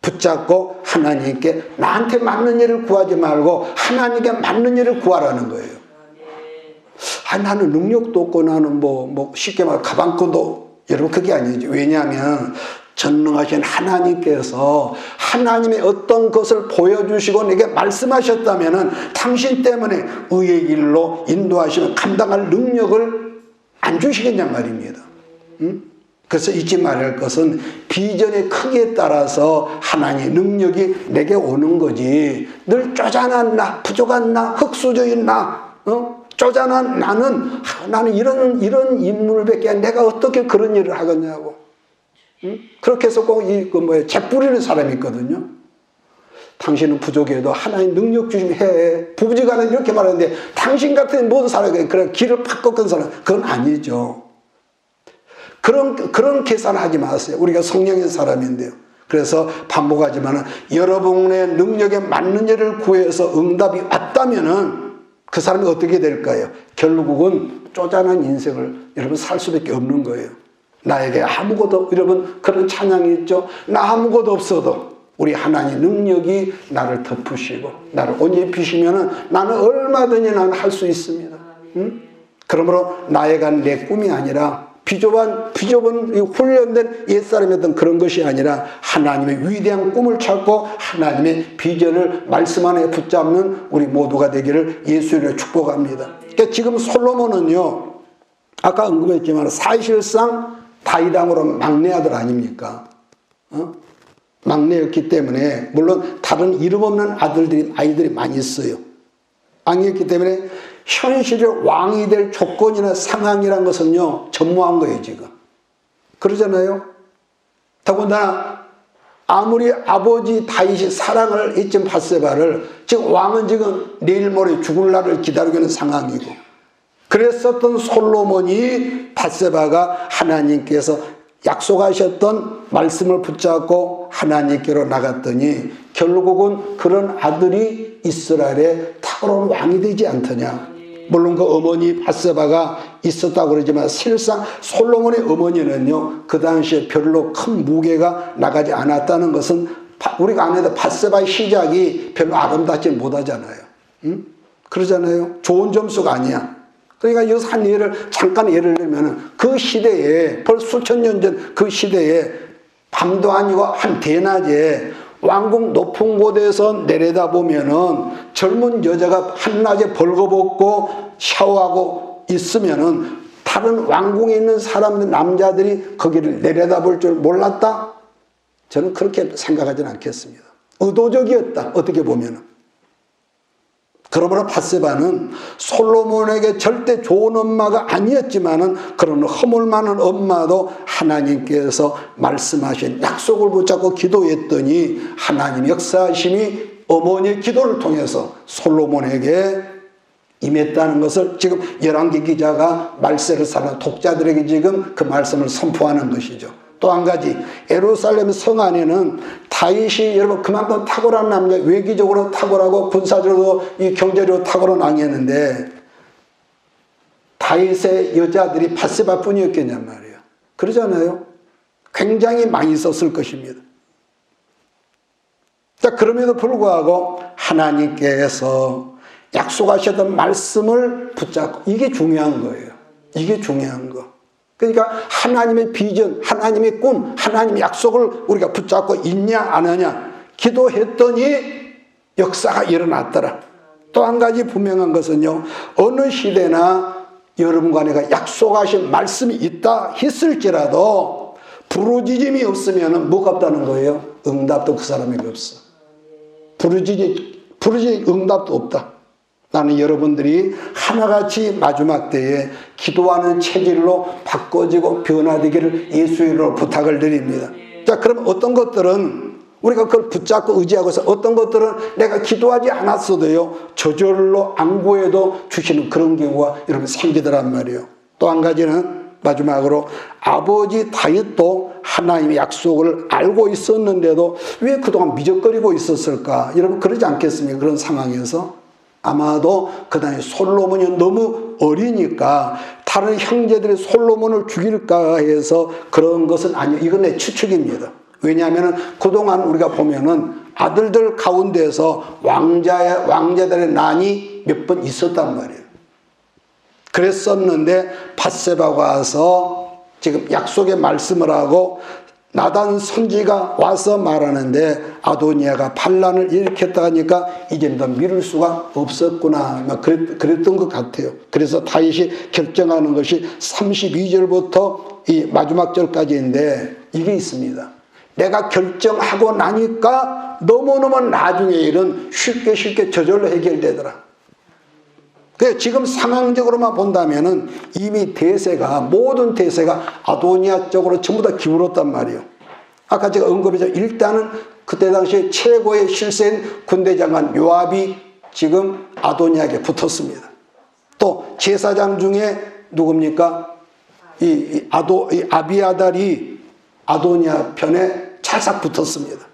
붙잡고 하나님께 나한테 맞는 일을 구하지 말고 하나님께 맞는 일을 구하라는 거예요. 나는 능력도 없고 나는 쉽게 말해 가방끈도 여러분 그게 아니죠. 왜냐하면 전능하신 하나님께서 하나님의 어떤 것을 보여주시고 내게 말씀하셨다면 당신 때문에 의의 길로 인도하시면 감당할 능력을 안 주시겠냐 말입니다. 그래서 잊지 말할 것은 비전의 크기에 따라서 하나님의 능력이 내게 오는 거지. 늘 쪼잔한 부족한 흙수저인 쪼잔한 나는 이런 인물밖에 안 내가 어떻게 그런 일을 하겠냐고. 그렇게 해서 꼭 재뿌리는 사람이 있거든요. 당신은 부족해도 하나님 능력 주시면 해. 부부지간에 이렇게 말하는데 당신 같은 모든 사람이 그런 길을 팍 꺾은 사람 그건 아니죠. 그런 계산하지 마세요. 우리가 성령의 사람인데요. 그래서 반복하지만 여러분의 능력에 맞는 일을 구해서 응답이 왔다면은 그 사람이 어떻게 될까요? 결국은 쪼잔한 인생을 여러분 살 수밖에 없는 거예요. 나에게 아무것도 여러분 그런 찬양이 있죠. 나 아무것도 없어도 우리 하나님 능력이 나를 덮으시고 나를 옷 입히시면은 나는 얼마든지 나는 할 수 있습니다. 그러므로 나에게 내 꿈이 아니라 비좁은 훈련된 옛사람이었던 그런 것이 아니라 하나님의 위대한 꿈을 찾고 하나님의 비전을 말씀 안에 붙잡는 우리 모두가 되기를 예수 이름으로 축복합니다. 그러니까 지금 솔로몬은요 아까 언급했지만 사실상 다윗왕으로 막내 아들 아닙니까? 막내였기 때문에 물론 다른 이름 없는 아이들이 많이 있어요. 왕이었기 때문에 현실의 왕이 될 조건이나 상황이란 것은요 전무한 거예요 지금. 그러잖아요. 더군다나 아무리 아버지 다윗이 사랑을 했던 밧세바를 지금 왕은 지금 내일 모레 죽을 날을 기다리고 있는 상황이고, 그랬었던 솔로몬이 밧세바가 하나님께서 약속하셨던 말씀을 붙잡고 하나님께로 나갔더니 결국은 그런 아들이 이스라엘의 탁월한 왕이 되지 않더냐. 물론 그 어머니 밧세바가 있었다고 그러지만 실상 솔로몬의 어머니는요 그 당시에 별로 큰 무게가 나가지 않았다는 것은 우리가 아는데 밧세바의 시작이 별로 아름답지 못하잖아요. 그러잖아요. 좋은 점수가 아니야. 그러니까 여기서 한 예를 잠깐 예를 들면 그 시대에 벌써 수천 년 전 그 시대에 밤도 아니고 한 대낮에 왕궁 높은 곳에서 내려다보면은 젊은 여자가 한낮에 벌거벗고 샤워하고 있으면은 다른 왕궁에 있는 사람들, 남자들이 거기를 내려다볼 줄 몰랐다? 저는 그렇게 생각하지는 않겠습니다. 의도적이었다, 어떻게 보면은. 그러므로 밧세바는 솔로몬에게 절대 좋은 엄마가 아니었지만은 그런 허물 많은 엄마도 하나님께서 말씀하신 약속을 붙잡고 기도했더니 하나님 역사하심이 어머니의 기도를 통해서 솔로몬에게 임했다는 것을 지금 열왕기 기자가 말세를 사는 독자들에게 지금 그 말씀을 선포하는 것이죠. 또 한 가지, 예루살렘 성 안에는 다윗이 여러분 그만큼 탁월한 남자, 외기적으로 탁월하고 군사적으로 이 경제적으로 탁월한 왕이었는데 다윗의 여자들이 밧세바 뿐이었겠냔 말이에요. 그러잖아요. 굉장히 많이 있었을 것입니다. 자, 그럼에도 불구하고 하나님께서 약속하셨던 말씀을 붙잡고, 이게 중요한 거예요. 이게 중요한 거. 그러니까 하나님의 비전, 하나님의 꿈, 하나님의 약속을 우리가 붙잡고 있냐 안 하냐 기도했더니 역사가 일어났더라. 또 한 가지 분명한 것은요, 어느 시대나 여러분과 내가 약속하신 말씀이 있다 했을지라도 부르짖음이 없으면 뭐가 없다는 거예요? 응답도 그 사람에게 없어. 부르짖음 응답도 없다. 나는 여러분들이 하나같이 마지막 때에 기도하는 체질로 바꿔지고 변화되기를 예수의 이름으로 부탁을 드립니다. 자, 그럼 어떤 것들은 우리가 그걸 붙잡고 의지하고서, 어떤 것들은 내가 기도하지 않았어도요 저절로 안 구해도 주시는 그런 경우가 여러분 생기더란 말이에요. 또 한 가지는 마지막으로 아버지 다윗도 하나님의 약속을 알고 있었는데도 왜 그동안 미적거리고 있었을까? 여러분 그러지 않겠습니까? 그런 상황에서 아마도 그 당시 솔로몬이 너무 어리니까 다른 형제들이 솔로몬을 죽일까 해서 그런 것은 아니에요. 이건 내 추측입니다. 왜냐하면 그동안 우리가 보면은 아들들 가운데서 왕자들의 난이 몇 번 있었단 말이에요. 그랬었는데 밧세바가 와서 지금 약속의 말씀을 하고 나단 선지가 와서 말하는데 아도니아가 반란을 일으켰다 하니까 이제는 더 미룰 수가 없었구나, 그랬던 것 같아요. 그래서 다윗이 결정하는 것이 32절부터 이 마지막 절까지인데 이게 있습니다. 내가 결정하고 나니까 너무너무 나중에 일은 쉽게 저절로 해결되더라. 그래서 지금 상황적으로만 본다면은 이미 모든 대세가 아도니아 쪽으로 전부 다 기울었단 말이에요. 아까 제가 언급했죠. 일단은 그때 당시에 최고의 실세인 군대장관 요압이 지금 아도니아에게 붙었습니다. 또 제사장 중에 누굽니까? 이 아비아달이 아도니아 편에 찰싹 붙었습니다.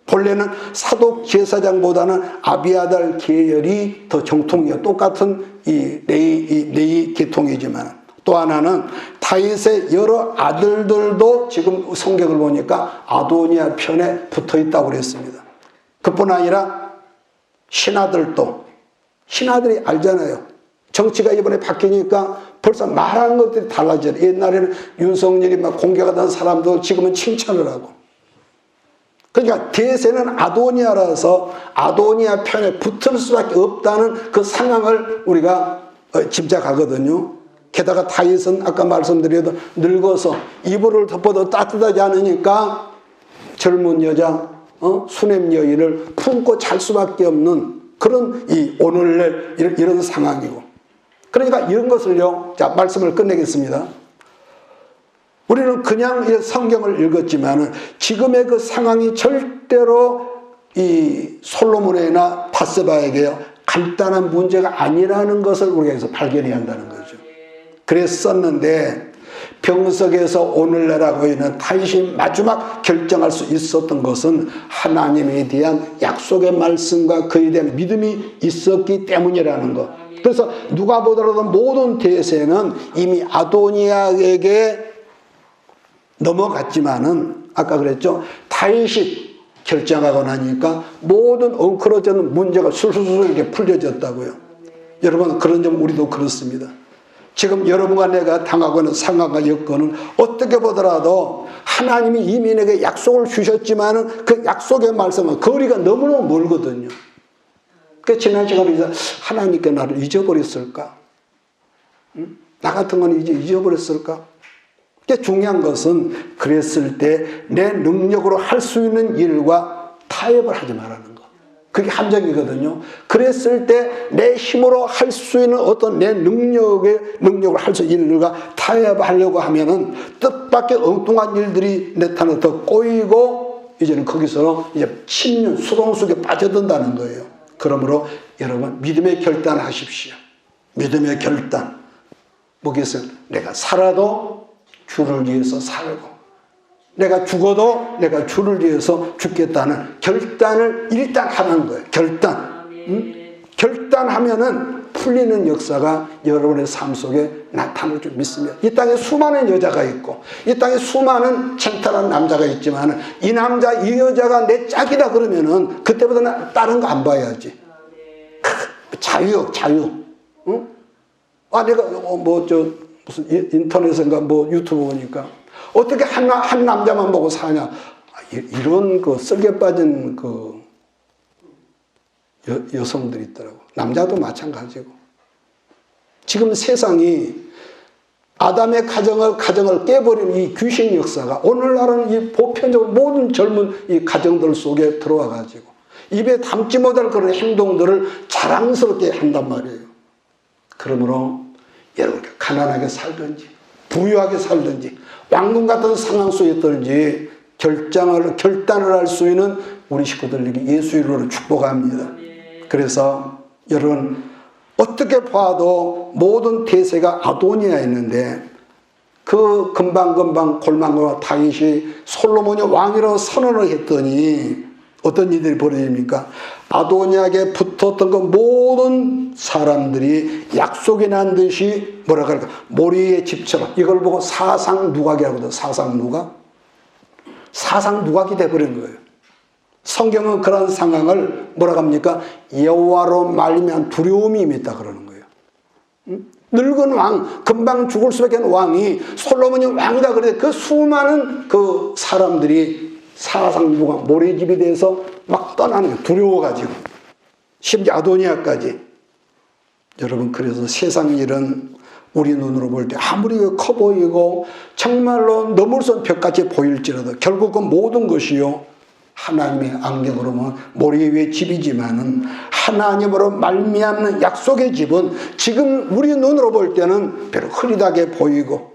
본래는 사독 제사장보다는 아비아달 계열이 더 정통이에요. 똑같은 이 레위 계통이지만, 또 하나는 다윗의 여러 아들들도 지금 성경을 보니까 아도니아 편에 붙어 있다고 그랬습니다. 그뿐 아니라 신하들이 알잖아요. 정치가 이번에 바뀌니까 벌써 말하는 것들이 달라져요. 옛날에는 윤석열이 막 공격하던 사람도 지금은 칭찬을 하고. 그러니까 대세는 아도니아라서 아도니아 편에 붙을 수밖에 없다는 그 상황을 우리가 짐작하거든요. 게다가 다윗은 아까 말씀드려도 늙어서 이불을 덮어도 따뜻하지 않으니까 젊은 여자, 수냄 여인을 품고 잘 수밖에 없는 그런 이 오늘날 이런 상황이고. 그러니까 이런 것을요, 자, 말씀을 끝내겠습니다. 우리는 그냥 성경을 읽었지만은 지금의 그 상황이 절대로 이 솔로몬이나 바세바에게요, 간단한 문제가 아니라는 것을 우리가 여기서 발견해야 한다는 거죠. 그랬었는데 병석에서 오늘날하고 있는 다윗이 마지막 결정할 수 있었던 것은 하나님에 대한 약속의 말씀과 그에 대한 믿음이 있었기 때문이라는 것. 그래서 누가 보더라도 모든 대세는 이미 아도니아에게 넘어갔지만은 아까 그랬죠. 다윗이 결정하고 나니까 모든 엉클어졌는 문제가 술술술 이렇게 풀려졌다고요. 여러분, 그런 점 우리도 그렇습니다. 지금 여러분과 내가 당하고 있는 상황과 여건은 어떻게 보더라도 하나님이 이미 내게 약속을 주셨지만은 그 약속의 말씀은 거리가 너무너무 멀거든요. 그 지난 시간에 하나님께 나를 잊어버렸을까? 응? 나 같은 건 이제 잊어버렸을까? 중요한 것은 그랬을 때 내 능력으로 할 수 있는 일과 타협을 하지 말라는 거. 그게 함정이거든요. 그랬을 때 내 힘으로 할 수 있는 어떤 내 능력으로 할 수 있는 일과 타협하려고 하면은 뜻밖의 엉뚱한 일들이 내 탓에 더 꼬이고 이제는 거기서 이제 침륜, 수동 속에 빠져든다는 거예요. 그러므로 여러분 믿음의 결단을 하십시오. 믿음의 결단. 뭐겠어요? 내가 살아도 주를 위해서 살고 내가 죽어도 내가 주를 위해서 죽겠다는 결단을 일단 하는 거예요. 결단. 응? 결단하면은 풀리는 역사가 여러분의 삶 속에 나타날 줄 믿습니다. 이 땅에 수많은 여자가 있고 이 땅에 수많은 창탈한 남자가 있지만 이 남자 이 여자가 내 짝이다 그러면은 그때보다 다른 거 안 봐야지. 자유. 응? 아 내가 무슨 인터넷인가 인터뷰 보니까 어떻게 한 남자만 보고 사냐. 이런 그 썰개 빠진 그 여성들이 있더라고. 남자도 마찬가지고. 지금 세상이 아담의 가정을 깨버리는 이 귀신 역사가 오늘날은 이 보편적으로 모든 젊은 이 가정들 속에 들어와 가지고 입에 담지 못할 그런 행동들을 자랑스럽게 한단 말이에요. 그러므로 여러분 가난하게 살든지 부유하게 살든지 왕궁 같은 상황 속에 있든지 결단을 할 수 있는 우리 식구들에게 예수 이름으로 축복합니다. 그래서 여러분 어떻게 봐도 모든 대세가 아도니아에 있는데 그 금방금방 골망과 다윗이 솔로몬이 왕이라고 선언을 했더니 어떤 일들이 벌어집니까? 아도니아에게 붙었던 그 모든 사람들이 약속이 난 듯이 뭐라 그럴까? 모리의 집처럼 이걸 보고 사상누각이라고 하거든요. 사상누각이 돼버린 거예요. 성경은 그런 상황을 뭐라 합니까? 여호와로 말미암은 두려움이 임했다 그러는 거예요. 늙은 왕, 금방 죽을 수밖에 없는 왕이 솔로몬이 왕이다 그래 그 수많은 그 사람들이 사상누각 모래집에 대해서 막 떠나는 거예요. 두려워가지고 심지어 아도니아까지. 여러분 그래서 세상 일은 우리 눈으로 볼 때 아무리 커 보이고 정말로 넘을 수 없는 벽같이 보일지라도 결국 그 모든 것이요 하나님의 안경으로 보면 모래 위의 집이지만은 하나님으로 말미암는 약속의 집은 지금 우리 눈으로 볼 때는 별로 흐리다게 보이고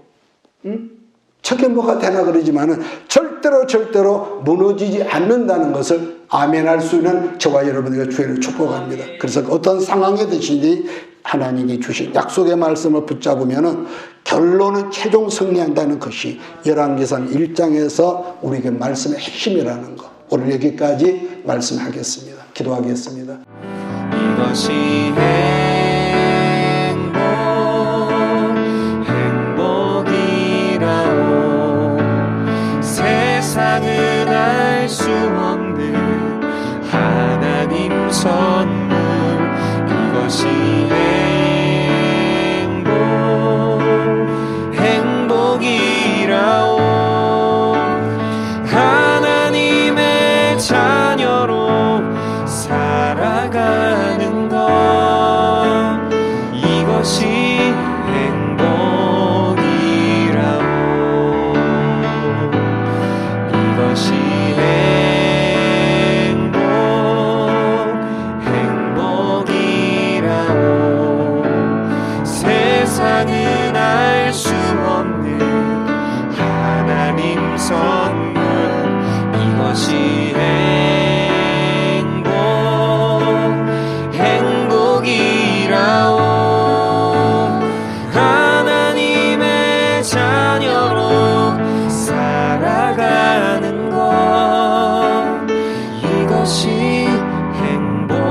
저게 뭐가 되나 그러지만은 절대로 무너지지 않는다는 것을 아멘할 수 있는 저와 여러분에게 주의를 축복합니다. 그래서 어떤 상황에 드시니 하나님이 주신 약속의 말씀을 붙잡으면은 결론은 최종 승리한다는 것이 열왕기상 1장에서 우리에게 말씀의 핵심이라는 것. 오늘 여기까지 말씀하겠습니다. 기도하겠습니다. 이것이 행복이라오. 세상은 알 수 없는 하나님 선물. 이것이 행복이라오. 하나님의 자녀로 살아가는 것. 세상은 알 수 없는 하나님 선물, 이것이 행복이라오. 하나님의 자녀로 살아가는 것, 이것이 행복이라오.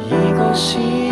이것이